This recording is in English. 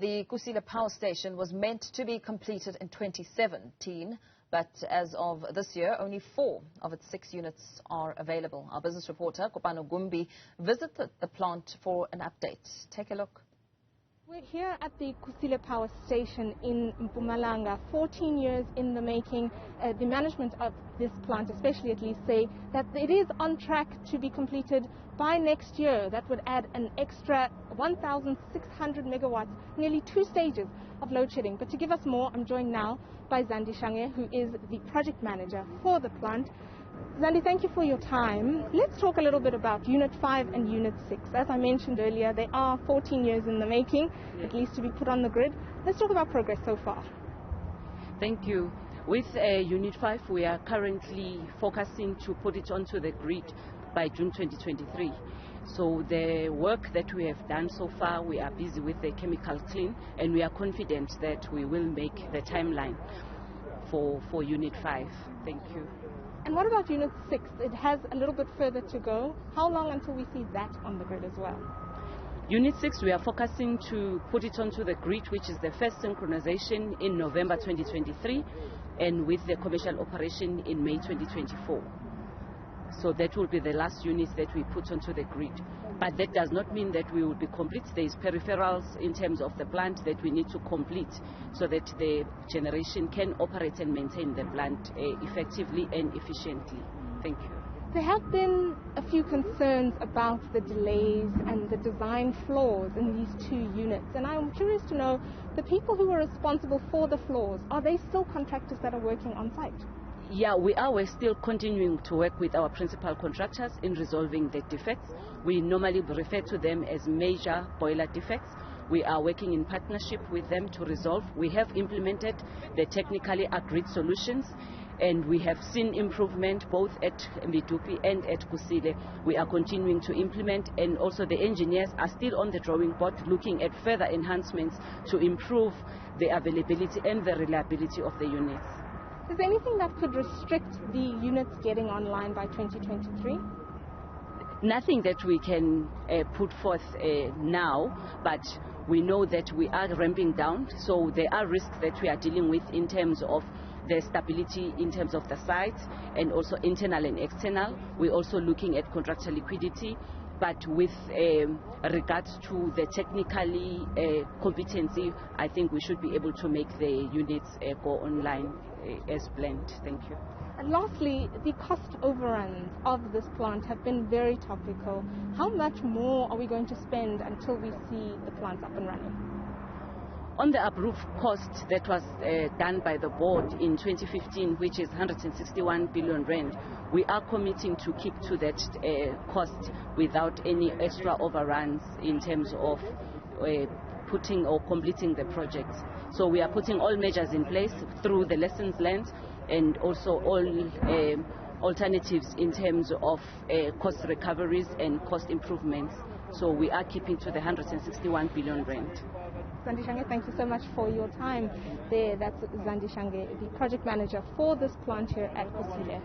The Kusile Power Station was meant to be completed in 2017, but as of this year, only 4 of its 6 units are available. Our business reporter, Kopano Gumbi, visited the plant for an update. Take a look. We're here at the Kusile Power Station in Mpumalanga, 14 years in the making. The management of this plant, especially at least, say that it is on track to be completed by next year. That would add an extra 1,600 megawatts, nearly 2 stages of load shedding. But to give us more, I'm joined now by Zandi Shange, who is the project manager for the plant. Zandi, thank you for your time. Let's talk a little bit about Unit 5 and Unit 6. As I mentioned earlier, they are 14 years in the making, at least to be put on the grid. Let's talk about progress so far. Thank you. With Unit 5, we are currently focusing to put it onto the grid by June 2023. So the work that we have done so far, we are busy with the chemical clean, and we are confident that we will make the timeline for Unit 5. Thank you. And what about Unit 6? It has a little bit further to go. How long until we see that on the grid as well? Unit 6, we are focusing to put it onto the grid, which is the first synchronization in November 2023, and with the commercial operation in May 2024. So that will be the last unit that we put onto the grid. But that does not mean that we will be complete. There is peripherals in terms of the plant that we need to complete so that the generation can operate and maintain the plant effectively and efficiently. Thank you. There have been a few concerns about the delays and the design flaws in these 2 units. And I'm curious to know, the people who are responsible for the flaws, are they still contractors that are working on site? Yeah, we are. We're still continuing to work with our principal contractors in resolving the defects. We normally refer to them as major boiler defects. We are working in partnership with them to resolve. We have implemented the technically agreed solutions, and we have seen improvement both at Midupi and at Kusile. We are continuing to implement, and also the engineers are still on the drawing board looking at further enhancements to improve the availability and the reliability of the units. Is there anything that could restrict the units getting online by 2023? Nothing that we can put forth now, but we know that we are ramping down, so there are risks that we are dealing with in terms of the stability in terms of the sites and also internal and external. We're also looking at contractor liquidity, but with regards to the technically competency, I think we should be able to make the units go online as planned. Thank you. And lastly, the cost overruns of this plant have been very topical. How much more are we going to spend until we see the plant up and running? On the approved cost that was done by the board in 2015, which is 161 billion rand, we are committing to keep to that cost without any extra overruns in terms of putting or completing the project. So we are putting all measures in place through the lessons learned and also all alternatives in terms of cost recoveries and cost improvements. So we are keeping to the 161 billion rand. Zandi Shange, thank you so much for your time there. That's Zandi Shange, the project manager for this plant here at Kusile.